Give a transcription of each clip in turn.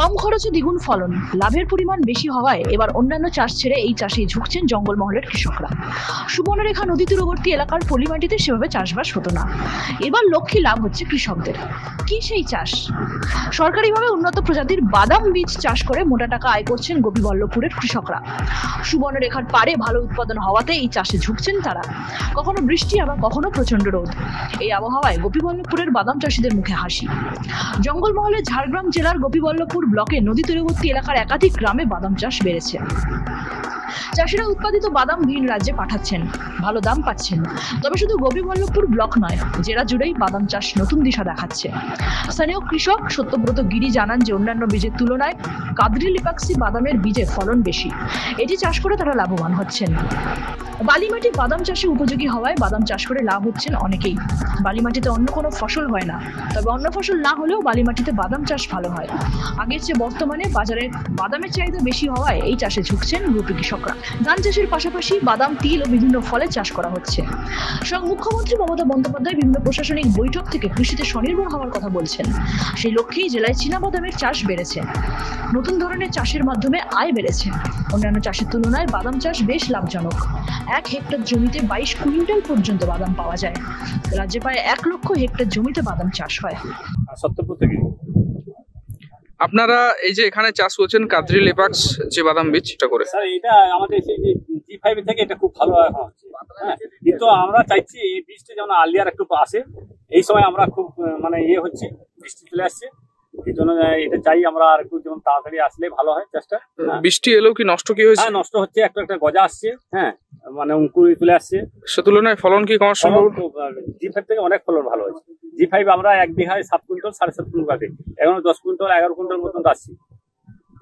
কম খরচে দ্বিগুণ ফলন, লাভের পরিমাণ বেশি হওয়ায় এবার অন্যান্য চাষ ছেড়ে এই চাষে ঝুঁকছেন জঙ্গলমহলের কৃষকরা। সুবর্ণরেখা নদী তীরবর্তী এলাকার পলিমাটিতে সেভাবে চাষবাস হতো না, এবার লক্ষ্মী লাভ হচ্ছে কৃষকদের। কি সেই চাষ? সরকারিভাবে উন্নত প্রজাতির বাদাম বীজ চাষ করে মোটা টাকা আয় করছেন গোপীবল্লভপুরের কৃষকরা। সুবর্ণরেখার পাড়ে ভালো উৎপাদন হওয়াতে এই চাষে ঝুঁকছেন তারা। কখনো বৃষ্টি আবার কখনো প্রচন্ড রোদ, এই আবহাওয়ায় গোপীবল্লভপুরের বাদাম চাষিদের মুখে হাসি। জঙ্গলমহলের ঝাড়গ্রাম জেলার গোপীবল্লভপুর ব্লকে নদী তীরবর্তী এলাকার একাধিক গ্রামে বাদাম চাষ বেড়েছে। চাষিরা উৎপাদিত বাদাম ভিন রাজ্যে পাঠাচ্ছেন, ভালো দাম পাচ্ছেন। তবে শুধু গোপীবল্লভপুর ব্লক নয়, জেলা জুড়েই বাদাম চাষ নতুন দিশা দেখাচ্ছে। স্থানীয় কৃষক সত্যব্রত গিরি জানান যে অন্যান্য বীজের তুলনায় কাদরি লিপাক্সি বাদামের বীজে ফলন বেশি, এটি চাষ করে তারা লাভবান হচ্ছেন। বালিমাটি বাদাম চাষে উপযোগী হওয়ায় বাদাম চাষ করে লাভ হচ্ছেন অনেকেই। বালিমাটিতে অন্য কোনো ফসল হয় না, তবে অন্য ফসল না হলেও বালিমাটিতে বাদাম চাষ ভালো হয়। আগের চেয়ে বর্তমানে বাজারে বাদামের চাহিদা বেশি হওয়ায় এই চাষে ঝুঁকছেন রুপী কৃষকরা। ধান চাষের পাশাপাশি বাদাম, তিল ও বিভিন্ন ফলের চাষ করা হচ্ছে। স্বয়ং মুখ্যমন্ত্রী মমতা বন্দ্যোপাধ্যায় বিভিন্ন প্রশাসনিক বৈঠক থেকে কৃষিতে স্বনির্ভর হওয়ার কথা বলছেন। সেই লক্ষ্যেই জেলায় চীনাবাদামের চাষ বেড়েছে। নতুন ধরনের চাষের মাধ্যমে আয় বেড়েছে। অন্যান্য চাষের তুলনায় বাদাম চাষ বেশ লাভজনক। 1 হেক্টর জমিতে 22 কুইন্টাল পর্যন্ত বাদাম পাওয়া যায়। রাজ্যে প্রায় 1 লক্ষ হেক্টর জমিতে বাদাম চাষ হয়। আপনারা এই যে এখানে চাষ করছেন কাদরি লেপাক্স যে বাদাম বীজ, এটা করে স্যার এটা আমাদের সেই যে G5 থেকে এটা খুব ভালো এখন হচ্ছে, হ্যাঁ, কিন্তু আমরা চাইছি এই বীজটা যেন আলিয়ার একটু আসে। এই সময় আমরা খুব মানে হচ্ছে বৃষ্টি চলে আসছে, এই জন্য এটা চাই আমরা আর একটু যেমন তাড়াতাড়ি আসলে ভালো হয় চাষটা। বৃষ্টি এলেও কি নষ্ট কি হয়েছে? হ্যাঁ, নষ্ট হচ্ছে, একটা গজা আসছে, হ্যাঁ, মানে অঙ্কুর চলে আসছে। সে তুলনায় ফলন কি কমার সম্ভব? G5 থেকে অনেক ফলন ভালো হয়েছে। G5 আমরা 1 বিঘায় 7 কুইন্টাল 7.5 কুইন্টাল কাটে, এখন 10 কুইন্টাল 11 কুইন্টাল মতন আসছে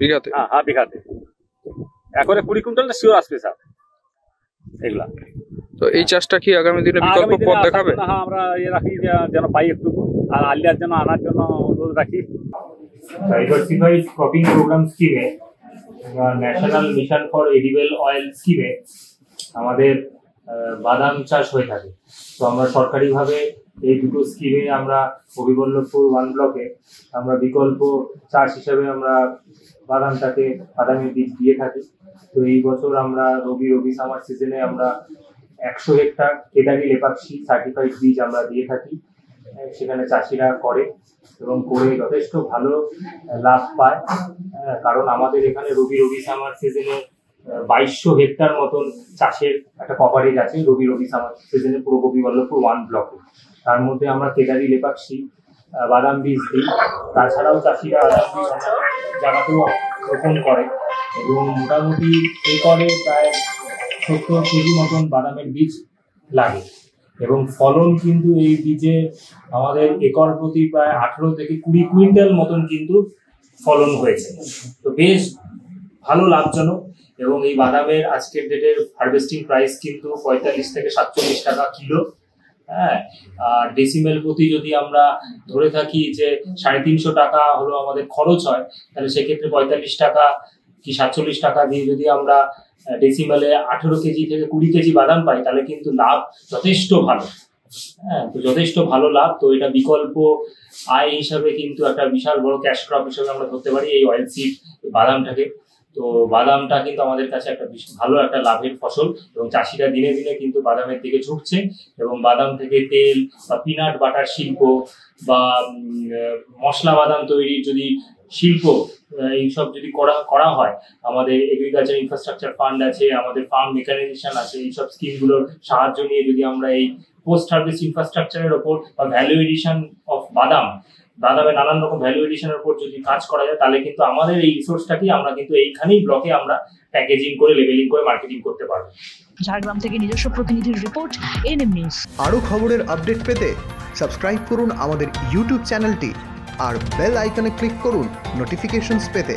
বিঘাতে। হ্যাঁ, বিঘাতে একরে 20 কুইন্টাল শিওর আসবে স্যার এগুলা। তো এই চাষটা কি আগামী দিনে বিকল্প পথ দেখাবে? হ্যাঁ, আমরা রাখি যেন পাই একটু, আর আলিয়ার জন্য আনার জন্য অনুরোধ রাখি। ডাইভার্সিফাইড ক্রপিং প্রোগ্রাম স্কিমে, national mission for edible oil স্কিমে আমাদের বাদাম চাষ হয়ে থাকে। তো আমরা সরকারিভাবে এই দুটো স্কিমে আমরা গোপীবল্লভপুর 1 ব্লকে আমরা বিকল্প চাষ হিসেবে আমরা বাদামের বীজ দিয়ে থাকি। তো এই বছর আমরা রবি সামার সিজনে আমরা 100 হেক্টর কেদারি লেপাক্সি সার্টিফাইড বীজ আমরা দিয়ে থাকি। সেখানে চাষিরা করে এবং করে যথেষ্ট ভালো লাভ পায়, কারণ আমাদের এখানে রবি সামার সিজনে 2200 হেক্টর মতন চাষের একটা কভারেজ আছে রবি সামার সিজনে পুরো গোপীবল্লভপুর 1 ব্লকে। তার মধ্যে আমরা কেদারি লেপাক্সি বাদাম বীজ দিই। তাছাড়াও চাষিরা বাদাম বীজ জায়গাতেও রোপণ করে এবং মোটামুটি একরে প্রায় 70 কেজি মতন বাদামের বীজ লাগে এবং ফলন কিন্তু এই বীজে আমাদের একর প্রতি প্রায় 18 থেকে 20 কুইন্টাল মতন কিন্তু ফলন হয়েছে। তো বেশ ভালো লাভজনক এবং এই বাদামের আজকের ডেটের হারভেস্টিং প্রাইস কিন্তু 45 থেকে 47 টাকা কিলো। হ্যাঁ, আর ডেসিমেল প্রতি যদি আমরা ধরে থাকি যে 350 টাকা হলো আমাদের খরচ হয়, তাহলে সেক্ষেত্রে 45 টাকা কি 47 টাকা দিয়ে যদি আমরা ডেসিমেলে 18 কেজি থেকে 20 কেজি বাদাম পাই, তাহলে কিন্তু লাভ যথেষ্ট ভালো। হ্যাঁ, তো যথেষ্ট ভালো লাভ। তো এটা বিকল্প আয় হিসাবে কিন্তু একটা বিশাল বড় ক্যাশ ক্রপ হিসাবে আমরা ধরতে পারি এই অয়েল সিড বাদামটাকে। তো বাদামটা কিন্তু আমাদের কাছে একটা ভালো একটা লাভের ফসল এবং চাষিরা দিনে দিনে কিন্তু বাদামের দিকে ঝুঁকছে এবং বাদাম থেকে তেল বা পিনাট বাটার শিল্প বা মশলা বাদাম তৈরির যদি শিল্প এইসব যদি করা হয়, আমাদের এগ্রিকালচার ইনফ্রাস্ট্রাকচার ফান্ড আছে, আমাদের ফার্ম মেকানাইজেশন আছে, এইসব স্কিমগুলোর সাহায্য নিয়ে যদি আমরা এই পোস্ট হারভেস্ট ইনফ্রাস্ট্রাকচারের ওপর বা ভ্যালু এডিশন অফ বাদামের নানান রকম ভ্যালু এডিশনের উপর যদি কাজ করা যায়, তাহলে কিন্তু আমাদের এই রিসোর্সটাকেই আমরা কিন্তু এইখানেই ব্লকে আমরা প্যাকেজিং করে লেবেলিং করে মার্কেটিং করতে পারবো। ঝাড়গ্রাম থেকে নিজস্ব প্রতিনিধির রিপোর্ট, এনএম নিউজ। আরও খবরের আপডেট পেতে সাবস্ক্রাইব করুন আমাদের ইউটিউব চ্যানেলটি আর বেল আইকনে ক্লিক করুন নোটিফিকেশনস পেতে।